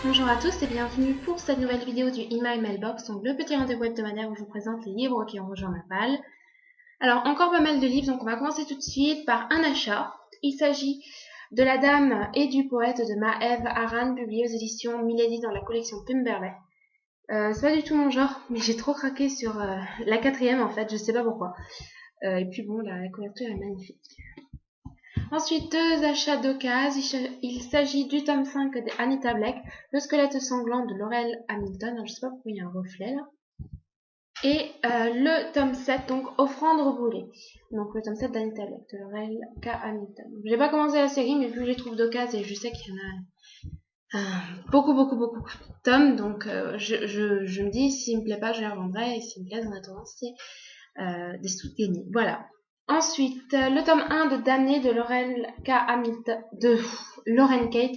Bonjour à tous et bienvenue pour cette nouvelle vidéo du Email Mailbox, donc le petit rendez-vous hebdomadaire où je vous présente les livres qui ont rejoint ma palle. Alors encore pas mal de livres, donc on va commencer tout de suite par un achat. Il s'agit de La Dame et du Poète de Maëv Aran, publié aux éditions Milady dans la collection Pemberley. C'est pas du tout mon genre, mais j'ai trop craqué sur la quatrième en fait, je sais pas pourquoi. Et puis bon, la couverture est magnifique. Ensuite, deux achats d'occasion. Il s'agit du tome 5 d'Anita Blake, Le squelette sanglant de Laurel Hamilton. Alors, je sais pas pourquoi il y a un reflet là. Et le tome 7, donc Offrande brûlée. Donc le tome 7 d'Anita Blake, de Laurel K. Hamilton. J'ai pas commencé la série, mais vu que je les trouve d'occasion et je sais qu'il y en a beaucoup de tomes, donc je me dis, s'il me plaît pas, je les revendrai, et s'il me plaît, en attendant, c'est des sous gagnés. Voilà. Ensuite, le tome 1 de Damnée de Lauren Kate,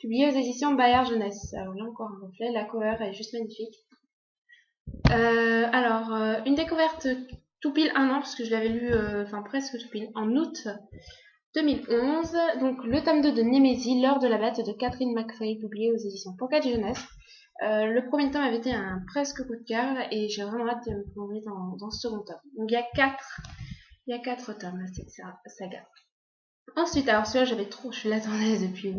publié aux éditions Bayard Jeunesse. Alors là encore un reflet, la cover est juste magnifique. Une découverte tout pile un an, parce que je l'avais lu, presque tout pile, en août 2011. Donc le tome 2 de Némésie, L'heure de la bête de Catherine McPhee, publié aux éditions Pocket Jeunesse. Le premier tome avait été un presque coup de cœur et j'ai vraiment hâte de me plonger dans ce second tome. Donc il y a 4 tomes à cette saga. Ensuite, alors celui-là je l'attendais depuis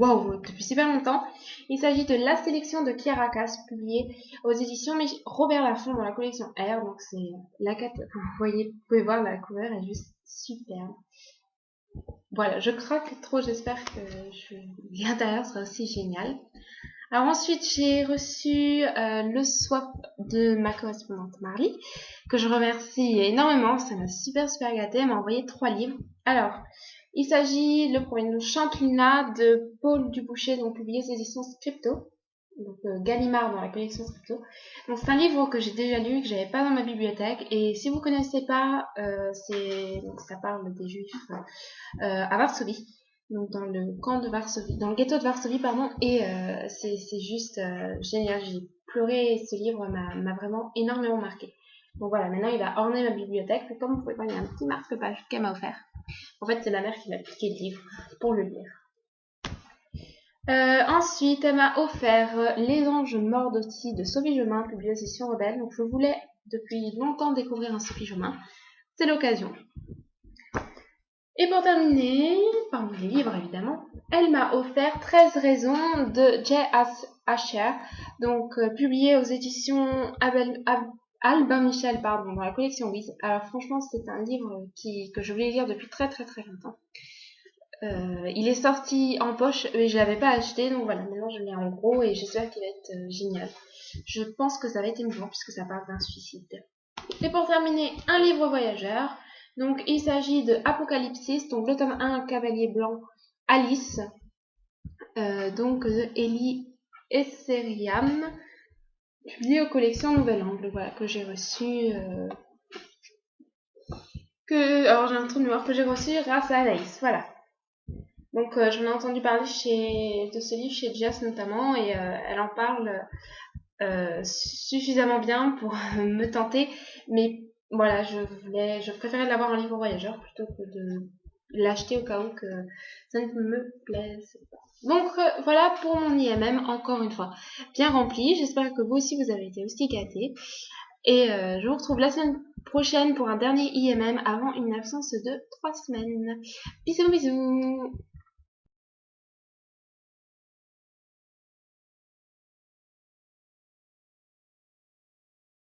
super longtemps. Il s'agit de La sélection de Kiara Cass, publié aux éditions Robert Laffont dans la collection R. Donc c'est la 4, vous pouvez voir la cover est juste superbe. Voilà, je craque trop, j'espère que l'intérieur sera aussi génial. Alors ensuite, j'ai reçu le swap de ma correspondante Marly, que je remercie énormément, ça m'a super gâté, elle m'a envoyé 3 livres. Alors, il s'agit, le premier, de Champelina de Paul Duboucher, donc publié aux éditions Scripto, donc Gallimard dans la collection Scripto. Donc c'est un livre que j'ai déjà lu, que j'avais pas dans ma bibliothèque, et si vous connaissez pas, donc ça parle des Juifs à Varsovie. Donc dans le camp de Varsovie, dans le ghetto de Varsovie, pardon, et c'est juste génial. J'ai pleuré, ce livre m'a vraiment énormément marqué. Donc voilà, maintenant il va orner ma bibliothèque. Et comme vous pouvez voir, il y a un petit marque-page qu'elle m'a offert. En fait, c'est ma mère qui m'a piqué le livre pour le lire. Ensuite, elle m'a offert Les Anges morts d'Ottie de Sophie Jomain, publié aux éditions Rebelle. Donc je voulais depuis longtemps découvrir un Sophie Jomain. C'est l'occasion. Et pour terminer, parmi les livres évidemment, elle m'a offert 13 raisons de Jay Asher, donc publié aux éditions Albin Michel, dans la collection Wiz. Alors franchement, c'est un livre que je voulais lire depuis très longtemps. Il est sorti en poche, mais je l'avais pas acheté, donc voilà, maintenant je l'ai en gros et j'espère qu'il va être génial. Je pense que ça va être émouvant puisque ça parle d'un suicide. Et pour terminer, un livre voyageur. Donc il s'agit de Apocalypsis, donc le tome 1, Cavalier Blanc, Alice, donc de Elie Esseriam, publié aux collections Nouvel Angle, voilà, que j'ai reçu, alors j'ai un trou de mémoire que j'ai reçu grâce à Anaïs, voilà. Donc j'en ai entendu parler de ce livre chez Jess notamment, et elle en parle suffisamment bien pour me tenter, mais voilà, je préférais l'avoir en livre voyageur plutôt que de l'acheter au cas où que ça ne me plaise pas. Donc voilà pour mon IMM, encore une fois, bien rempli. J'espère que vous aussi vous avez été aussi gâtés. Et je vous retrouve la semaine prochaine pour un dernier IMM avant une absence de 3 semaines. Bisous bisous.